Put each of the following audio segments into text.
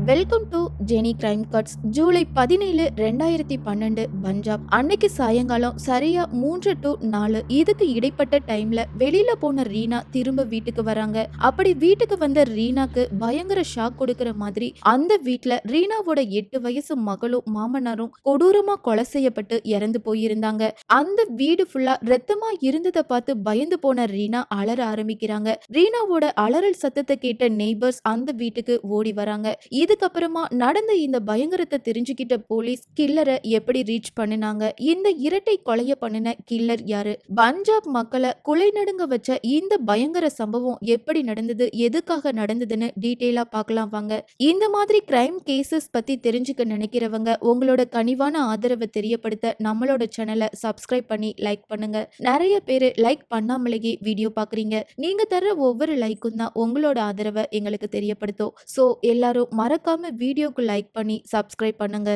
Welcome to Jeni crime cuts. July 17, 2012 Punjab. அன்னைக்கு சாயங்காலம் சரியா 3 to 4 இதுக்கு இடைப்பட்ட டைம்ல வெளியில போன ரீனா திரும்ப வீட்டுக்கு வராங்க. அப்படி வீட்டுக்கு வந்த ரீனாக்கு பயங்கர ஷாக் கொடுக்கிற மாதிரி அந்த வீட்ல ரீனாவோட 8 வயசு மகளும் மாமனாரும் கொடூரமா கொலை செய்யப்பட்டு இறந்து போயிருந்தாங்க. அந்த வீடு ஃபுல்லா ரத்தமா இருந்ததை பார்த்து பயந்து போன ரீனா அலற ஆரம்பிக்கிறாங்க. ரீனாவோட அலறல் சத்தத்தை கேட்ட நெய்பர்ஸ் அந்த வீட்டுக்கு ஓடி வராங்க. இதுக்கப்புறமா நடந்த இந்த பயங்கரத்தை தெரிஞ்சுக்கிட்ட போலீஸ் கில்லரை எப்படி ரீச் பண்ணினாங்க, இந்த இரட்டை கொலைய பண்ணின கில்லர் யாரு, பஞ்சாப் மக்களை குலை நடுங்க வச்ச இந்த பயங்கர சம்பவம் எப்படி நடந்தது, எதுக்காக நடந்ததுன்னு டீட்டெயிலா பார்க்கலாம் வாங்க. இந்த மாதிரி கிரைம் கேசஸ் பத்தி தெரிஞ்சுக்க நினைக்கிறவங்க உங்களோட கனிவான ஆதரவை தெரியப்படுத்த நம்மளோட சேனலை சப்ஸ்கிரைப் பண்ணி லைக் பண்ணுங்க. நிறைய பேரு லைக் பண்ணாமலேயே வீடியோ பாக்குறீங்க. நீங்க தர ஒவ்வொரு லைக்கும் தான் உங்களோட ஆதரவை எங்களுக்கு தெரியப்படுத்தும். சோ எல்லாரும் மறக்காம வீடியோக்கு லைக் பண்ணி சப்ஸ்கிரைப் பண்ணுங்க.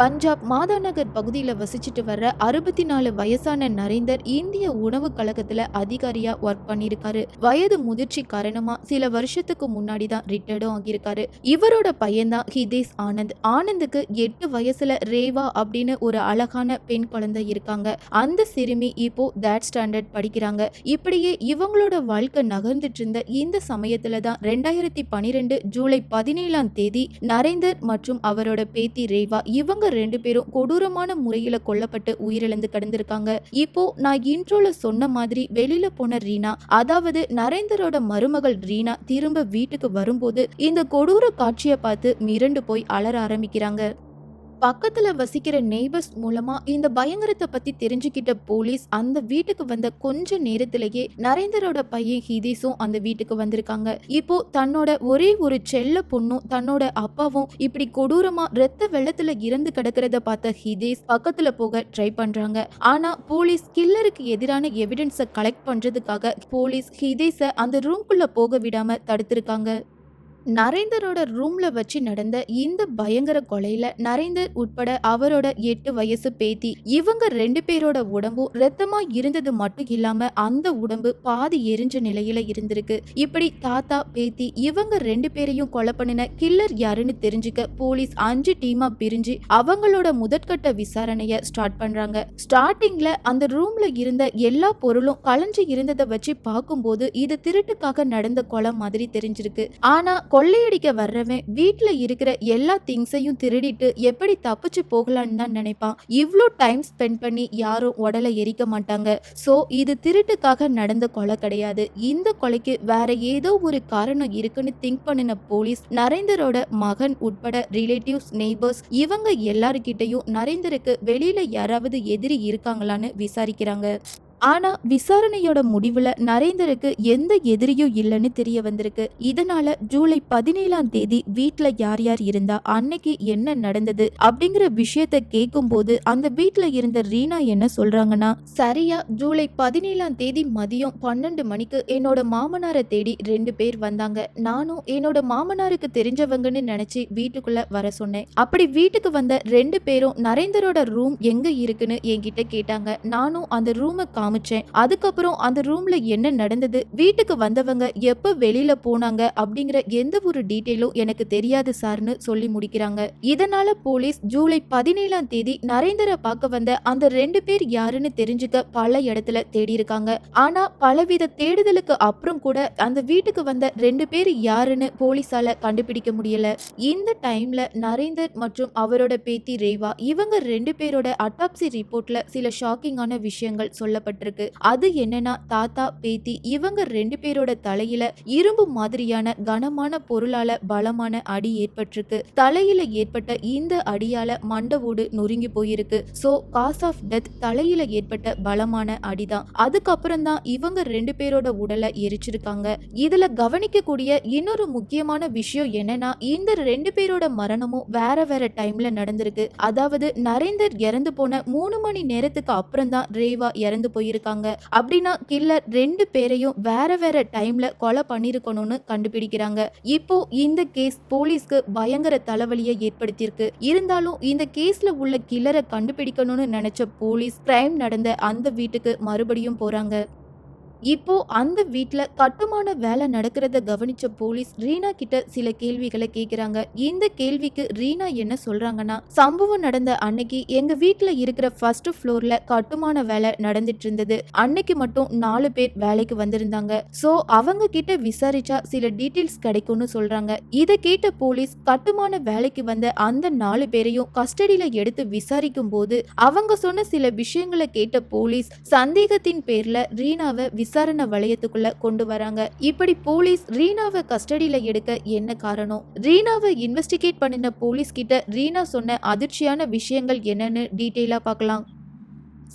பஞ்சாப் மாதாநகர் பகுதியில் வசிச்சுட்டு வர்ற 64 வயசான நரேந்தர் இந்திய உணவு கழகத்துல அதிகாரியா ஒர்க் பண்ணிருக்காரு. வயது முதிர்ச்சி காரணமா சில வருஷத்துக்கு முன்னாடி தான் ரிட்டையர்டும் ஆகியிருக்காரு. இவரோட பையன் தான் ஹிதேஷ் ஆனந்த். ஆனந்துக்கு 8 வயசுல ரேவா அப்படின்னு ஒரு அழகான பெண் குழந்தை இருக்காங்க. அந்த சிறுமி இப்போ தேர்ட் ஸ்டாண்டர்ட் படிக்கிறாங்க. இப்படியே இவங்களோட வாழ்க்கை நகர்ந்துட்டு இருந்த இந்த சமயத்துல தான் 2012 ஜூலை 17 நரேந்தர் மற்றும் அவரோட பேத்தி ரேவா இவங்க 2 பேரும் கொடூரமான முறையில கொல்லப்பட்டு உயிரிழந்து கிடந்திருக்காங்க. இப்போ நான் இன்ட்ரோல சொன்ன மாதிரி வெளியில போன ரீனா, அதாவது நரேந்தரோட மருமகள் ரீனா திரும்ப வீட்டுக்கு வரும்போது இந்த கொடூர காட்சியை பார்த்து மிரண்டு போய் அலற ஆரம்பிக்கிறாங்க. பக்கத்துல வசிக்கிற நெய்பர்ஸ் மூலமா இந்த பயங்கரத்தை பத்தி தெரிஞ்சுக்கிட்ட போலீஸ் அந்த வீட்டுக்கு வந்த கொஞ்ச நேரத்திலேயே நரேந்தரோட பையன் ஹிதேஷும் அந்த வீட்டுக்கு வந்திருக்காங்க. இப்போ தன்னோட ஒரே ஒரு செல்ல பொண்ணும் தன்னோட அப்பாவும் இப்படி கொடூரமா ரத்த வெள்ளத்துல இறந்து கிடக்கிறத பார்த்த ஹிதேஷ் பக்கத்துல போக ட்ரை பண்றாங்க. ஆனா போலீஸ் கில்லருக்கு எதிரான எவிடன்ஸை கலெக்ட் பண்றதுக்காக போலீஸ் ஹிதேஷை அந்த ரூம்குள்ள போக விடாம தடுத்திருக்காங்க. நரேந்தரோட ரூம்ல வச்சு நடந்த இந்த பயங்கர கொலையில நரேந்தர் உட்பட அவரோட 8 வயசு பேத்தி இவங்க 2 பேரோட உடம்பும் ரத்தமா இருந்தது மட்டும் இல்லாம அந்த உடம்பு பாதி எரிஞ்ச நிலையில இருந்திருக்கு. இப்படி தாத்தா பேத்தி இவங்க 2 பேரையும் கொலை பண்ணின கில்லர் யாருன்னு தெரிஞ்சுக்க போலீஸ் 5 டீமா பிரிஞ்சு அவங்களோட முதற்கட்ட விசாரணைய ஸ்டார்ட் பண்றாங்க. ஸ்டார்டிங்ல அந்த ரூம்ல இருந்த எல்லா பொருளும் கலைஞ்சு இருந்ததை வச்சு பார்க்கும்போது இது திருட்டுக்காக நடந்த கொலை மாதிரி தெரிஞ்சிருக்கு. ஆனா கொள்ளையடிக்க வர்றவன் வீட்டுல இருக்கிற எல்லா திங்ஸையும் திருடிட்டு எப்படி தப்பிச்சு போகலான்னு தான் நினைப்பான். இவ்ளோ டைம் ஸ்பெண்ட் பண்ணி யாரும் உடலை எரிக்க மாட்டாங்க. சோ இது திருட்டுக்காக நடந்த கொலை கிடையாது. இந்த கொலைக்கு வேற ஏதோ ஒரு காரணம் இருக்குன்னு திங்க் பண்ணின போலீஸ் நரேந்தரோட மகன் உட்பட ரிலேட்டிவ்ஸ், நெய்பர்ஸ் இவங்க எல்லாருக்கிட்டையும் நரேந்தருக்கு வெளியில யாராவது எதிரி இருக்காங்களான்னு விசாரிக்கிறாங்க. ஆனா விசாரணையோட முடிவுல நரேந்தருக்கு எந்த எதிரியும் இல்லைன்னு தெரிய வந்திருக்கு. இதனால ஜூலை 17 வீட்டுல யார் யார் இருந்தா, அன்னைக்கு என்ன நடந்தது அப்படிங்கிற விஷயத்த கேட்கும் போது அந்த வீட்டுல இருந்த ரீனா என்ன சொல்றாங்கன்னா, சரியா ஜூலை 17 மதியம் 12 மணிக்கு என்னோட மாமனாரை தேடி 2 பேர் வந்தாங்க. நானும் என்னோட மாமனாருக்கு தெரிஞ்சவங்கன்னு நினைச்சு வீட்டுக்குள்ள வர சொன்னேன். அப்படி வீட்டுக்கு வந்த 2 பேரும் நரேந்தரோட ரூம் எங்க இருக்குன்னு என்கிட்ட கேட்டாங்க. நானும் அந்த ரூமை காமிச்சேன். அதுக்கப்புறம் அந்த ரூம்ல என்ன நடந்தது, வீட்டுக்கு வந்தவங்க எப்ப வெளியில போனாங்க அப்படிங்கிற எந்த ஒரு டீட்டெயிலும் எனக்கு தெரியாது சார்னு சொல்லி முடிக்கிறாங்க. இதனால போலீஸ் ஜூலை 17 நரேந்தரை பார்க்க வந்த அந்த 2 பேர் யாருன்னு தெரிஞ்சுக்க பல இடத்துல தேடி இருக்காங்க. ஆனா பலவித தேடுதலுக்கு அப்புறம் கூட அந்த வீட்டுக்கு வந்த 2 பேர் யாருன்னு போலீஸால கண்டுபிடிக்க முடியல. இந்த டைம்ல நரேந்தர் மற்றும் அவரோட பேத்தி ரேவா இவங்க 2 பேரோட அட்டாப்சி ரிப்போர்ட்ல சில ஷாக்கிங்கான விஷயங்கள் சொல்லப்பட்டிருக்கு. அது என்னன்னா, தாத்தா பேத்தி இவங்க 2 பேரோட தலையில இரும்பு மாதிரியான கனமான பொருளால பலமான அடி ஏற்பட்டிருக்கு. தலையில ஏற்பட்ட இந்த அடியால மண்டவோடு நொறுங்கி போயிருக்கு. சோ காஸ் ஆஃப் டெத் தலையில ஏற்பட்ட பலமான அடிதான். அதுக்கப்புறம் தான் இவங்க 2 பேரோட உடலை எரிச்சிருக்காங்க. இதுல கவனிக்கக்கூடிய இன்னொரு முக்கியமான விஷயம் என்னன்னா, இந்த 2 பேரோட மரணமும் வேற வேற டைம்ல நடந்திருக்கு. அதாவது நரேந்தர் இறந்து போன 3 மணி நேரத்துக்கு அப்புறம் தான் ரேவா இறந்து போய் போயிருக்காங்க. அப்படின்னா கில்லர் 2 பேரையும் வேற வேற டைம்ல கொலை பண்ணிருக்கணும்னு கண்டுபிடிக்கிறாங்க. இப்போ இந்த கேஸ் போலீஸ்க்கு பயங்கர தலைவலியை ஏற்படுத்தியிருக்கு. இருந்தாலும் இந்த கேஸ்ல உள்ள கில்லரை கண்டுபிடிக்கணும்னு நினைச்ச போலீஸ் கிரைம் நடந்த அந்த வீட்டுக்கு மறுபடியும் போறாங்க. இப்போ அந்த வீட்ல கட்டுமான வேலை நடக்கிறத கவனிச்ச போலீஸ் ரீனா கிட்ட சில கேள்விகளை கேக்குறாங்க. இந்த கேள்விக்கு ரீனா என்ன சொல்றாங்கன்னா, சம்பவம் நடந்த அன்னைக்கு எங்க வீட்ல இருக்கிற ஃபர்ஸ்ட் ஃப்ளோர்ல கட்டுமான வேலை நடந்துட்டு இருந்தது. அன்னைக்கு மட்டும் 4 பேர் வேலைக்கு வந்திருந்தாங்க. சோ அவங்க கிட்ட விசாரிச்சா சில டீடைல்ஸ் கிடைக்கும்னு சொல்றாங்க. இதை கேட்ட போலீஸ் கட்டுமான வேலைக்கு வந்த அந்த 4 பேரையும் கஸ்டடியில எடுத்து விசாரிக்கும் போது அவங்க சொன்ன சில விஷயங்களை கேட்ட போலீஸ் சந்தேகத்தின் பேர்ல ரீனாவை விசாரணை வளையத்துக்குள்ள கொண்டு வராங்க. இப்படி போலீஸ் ரீனாவை கஸ்டடியில எடுக்க என்ன காரணம், ரீனாவை இன்வெஸ்டிகேட் பண்ணின போலீஸ் கிட்ட ரீனா சொன்ன அதிர்ச்சியான விஷயங்கள் என்னன்னு டீட்டெயிலா பார்க்கலாம்.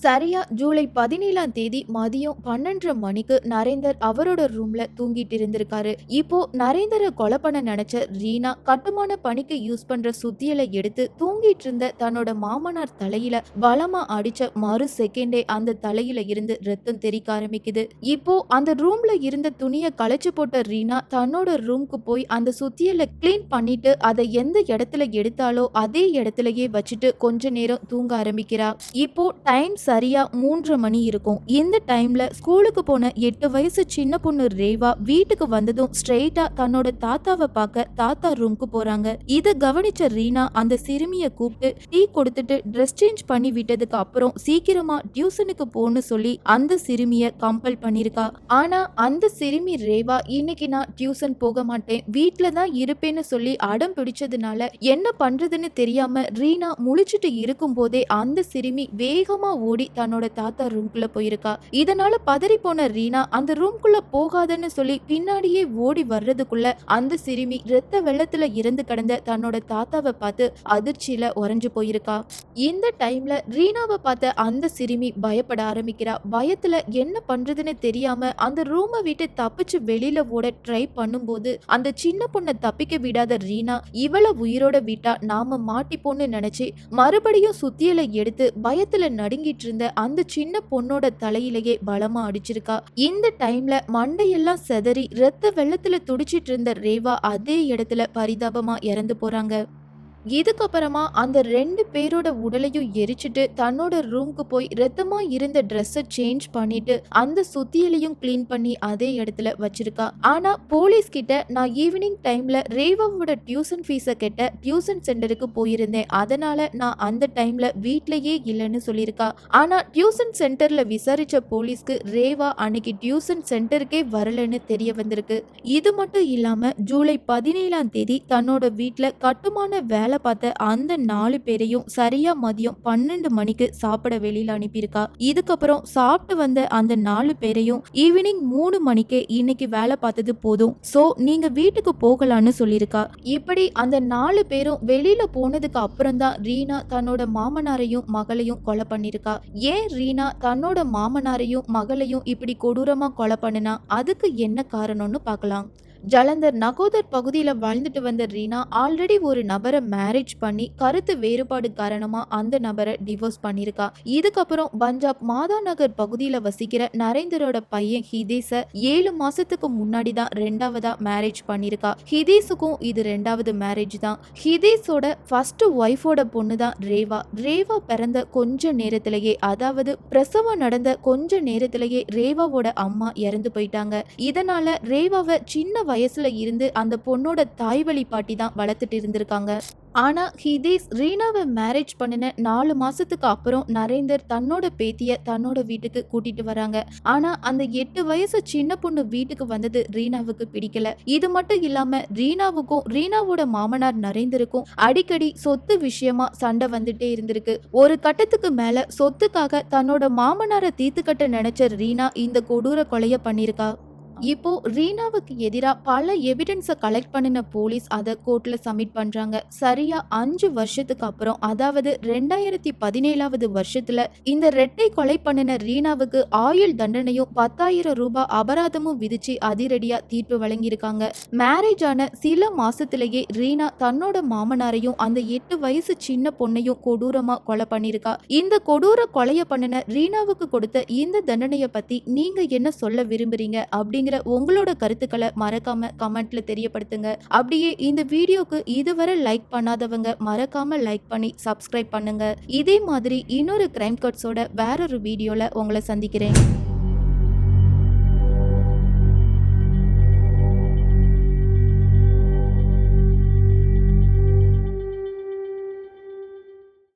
சரியா ஜூலை 17ஆம் தேதி மதியம் 12:30 மணிக்கு நரேந்தர் அவரோட ரூம்ல தூங்கிட்டு இருந்திருக்காரு. இப்போ நரேந்தரை கொலை பண்ண நினைச்ச ரீனா கட்டுமான பணிக்கு யூஸ் பண்ற சுத்தியலை எடுத்து தூங்கிட்டு இருந்த தன்னோட மாமனார் தலையில பலமா அடிச்ச மறு செகண்டே அந்த தலையில இருந்து ரத்தம் தெறிக்க ஆரம்பிக்குது. இப்போ அந்த ரூம்ல இருந்த துணியை களைச்சு போட்ட ரீனா தன்னோட ரூம்க்கு போய் அந்த சுத்தியலை கிளீன் பண்ணிட்டு அதை எந்த இடத்துல எடுத்தாலோ அதே இடத்துலயே வச்சுட்டு கொஞ்ச நேரம் தூங்க ஆரம்பிக்கிறா. இப்போ டைம் சரியா 3:30 மணி இருக்கும். இந்த டைம்ல ஸ்கூலுக்கு போன 8 வயசு சின்ன பொண்ணு ரேவா வீட்டுக்கு வந்ததும் ஸ்ட்ரெயிட்டா தன்னோட தாத்தாவை பார்க்க தாத்தா ரூம்க்கு போறாங்க. இத கவனிச்ச ரீனா அந்த சிறுமியை கூப்பிட்டு டீ கொடுத்துட்டு ட்ரெஸ் சேஞ்ச் பண்ணி விட்டதுக்கு அப்புறம் சீக்கிரமா டியூஷனுக்கு போன்னு சொல்லி அந்த சிறுமியை கம்பல் பண்ணிருக்கா. ஆனா அந்த சிறுமி ரேவா இன்னைக்கு நான் டியூஷன் போக மாட்டேன், வீட்டுல தான் இருப்பேன்னு சொல்லி அடம் பிடிச்சதுனால என்ன பண்றதுன்னு தெரியாம ரீனா முழிச்சிட்டு இருக்கும் போதே அந்த சிறுமி வேகமா ஓடி தன்னோட தாத்தா ரூம்குள்ள போயிருக்கா. இதனால பதறி போன ரீனா அந்த ரூம்குள்ள போகாதன்னு சொல்லி பின்னாடியே ஓடி வர்றதுக்குள்ள அந்த சிறுமி ரத்த வெள்ளத்துல இறந்து கிடந்த தன்னோட தாத்தாவை பார்த்து அதிர்ச்சியில உறைஞ்சு போயிருக்கா. இந்த டைம்ல ரீனாவை பார்த்த அந்த சிறுமி பயப்பட ஆரம்பிக்கிறா. பயத்துல என்ன பண்றதுன்னு தெரியாம அந்த ரூமை விட்டு தப்பிச்சு வெளியில ஓட ட்ரை பண்ணும்போது அந்த சின்ன பொண்ணை தப்பிக்க விடாத ரீனா இவள உயிரோட விட்டா நாம மாட்டிப்போன்னு நினைச்சு மறுபடியும் சுத்தியலை எடுத்து பயத்துல நடுங்கிட்டு இருந்த அந்த சின்ன பொண்ணோட தலையிலேயே பலமா அடிச்சிருக்கா. இந்த டைம்ல மண்டையெல்லாம் செதறி ரத்த வெள்ளத்துல துடிச்சிட்டு இருந்த ரேவா அதே இடத்துல பரிதாபமா இறந்து போறாங்க. இதுக்கப்புறமா அந்த 2 பேரோட உடலையும் எரிச்சிட்டு தன்னோட ரூம்க்கு போய் ரத்தமா இருந்த ட்ரெஸ்ஸை சேஞ்ச் பண்ணிட்டு அந்த சுத்தியலையும் கிளீன் பண்ணி அதே இடத்துல வச்சிருக்கா. ஆனா போலீஸ் கிட்ட நான் ஈவினிங் டைம்ல ரேவாவோட டியூஷன் ஃபீஸை கட்ட டியூஷன் சென்டருக்கு போயிருந்தேன், அதனால நான் அந்த டைம்ல வீட்லயே இல்லைன்னு சொல்லியிருக்கா. ஆனா டியூஷன் சென்டர்ல விசாரிச்ச போலீஸ்க்கு ரேவா அன்னைக்கு டியூஷன் சென்டருக்கே வரலன்னு தெரிய வந்திருக்கு. இது மட்டும் இல்லாம ஜூலை 17ஆம் தேதி தன்னோட வீட்டுல கட்டுமான வேலை பார்த்த அந்த 4 பேரையும் சரியா மதியம் 12 மணிக்கு சாப்பிட வெளியில அனுப்பியிருக்கா. இதுக்கப்புறம் சாப்பிட்டு வந்த அந்த 4 பேரையும் ஈவினிங் 3 மணிக்கே இன்னைக்கு வேலை பார்த்தது போதும், சோ நீங்க வீட்டுக்கு போகலான்னு சொல்லியிருக்கா. இப்படி அந்த 4 பேரும் வெளியில போனதுக்கு அப்புறம் தான் ரீனா தன்னோட மாமனாரையும் மகளையும் கொலை பண்ணிருக்கா. ஏன் ரீனா தன்னோட மாமனாரையும் மகளையும் இப்படி கொடூரமா கொலை பண்ணுனா, அதுக்கு என்ன காரணம்னு பார்க்கலாம். ஜலந்தர் நகோதர் பகுதியில வாழ்ந்துட்டு வந்த ரீனா ஆல்ரெடி ஒரு நபரை மேரேஜ் பண்ணி கருத்து வேறுபாடு காரணமா அந்த நபரை டிவோர்ஸ் பண்ணிருக்கா. இதுக்கப்புறம் பஞ்சாப் மாதா நகர் பகுதியில வசிக்கிற நரேந்தரோட பையன் ஹிதேஸ 7 மாசத்துக்கு முன்னாடி தான் 2ஆவதா மேரேஜ் பண்ணிருக்கா. ஹிதேஸுக்கும் இது 2ஆவது மேரேஜ் தான். ஹிதேஸோட ஃபர்ஸ்ட் ஒய்ஃபோட பொண்ணு தான் ரேவா. ரேவா பிறந்த கொஞ்ச நேரத்திலேயே, அதாவது பிரசவம் நடந்த கொஞ்ச நேரத்திலேயே ரேவாவோட அம்மா இறந்து போயிட்டாங்க. இதனால ரேவாவை சின்ன வயசுல இருந்து அந்த பொண்ணோட தாய் வழி பாட்டி தான் வளர்த்துட்டு இருந்திருக்காங்க. ஆனா ஹிதேஸ் ரீனாவை மேரேஜ் பண்ணின 4 மாசத்துக்கு அப்புறம் நரேந்தர் தன்னோட பேத்திய தன்னோட வீட்டுக்கு கூட்டிட்டு வராங்க. ஆனா அந்த 8 வயசு சின்ன பொண்ணு வீட்டுக்கு வந்தது ரீனாவுக்கு பிடிக்கல. இது மட்டும் இல்லாம ரீனாவுக்கும் ரீனாவோட மாமனார் நரேந்தருக்கும் அடிக்கடி சொத்து விஷயமா சண்டை வந்துட்டே இருந்திருக்கு. ஒரு கட்டத்துக்கு மேல சொத்துக்காக தன்னோட மாமனாரை தீர்த்து கட்ட நினைச்ச ரீனா இந்த கொடூர கொலைய பண்ணிருக்கா. இப்போ ரீனாவுக்கு எதிரா பல எவிடன்ஸ கலெக்ட் பண்ணின போலீஸ் அத கோர்ட்ல சப்மிட் பண்றாங்க. சரியா 5 வருஷத்துக்கு அப்புறம், அதாவது 2017வது வருஷத்துல இந்த ரெட்டை கொலை பண்ணின ரீனாவுக்கு ஆயுள் தண்டனையும் 10,000 ரூபாய் அபராதமும் விதிச்சு அதிரடியா தீர்ப்பு வழங்கியிருக்காங்க. மேரேஜ் ஆன சில மாசத்திலேயே ரீனா தன்னோட மாமனாரையும் அந்த 8 வயசு சின்ன பொண்ணையும் கொடூரமா கொலை பண்ணிருக்கா. இந்த கொடூர கொலைய பண்ணின ரீனாவுக்கு கொடுத்த இந்த தண்டனைய பத்தி நீங்க என்ன சொல்ல விரும்புறீங்க அப்படிங்கிற உங்களோட கருத்துக்களை மறக்காம கமெண்ட்ல தெரியப்படுத்துங்க. அப்படியே இந்த வீடியோக்கு இதுவரை லைக் பண்ணாதவங்க மறக்காம லைக் பண்ணி சப்ஸ்கிரைப் பண்ணுங்க. இதே மாதிரி இன்னொரு கிரைம் கட்ஸோட வேறொரு வீடியோல உங்களை சந்திக்கிறேன்.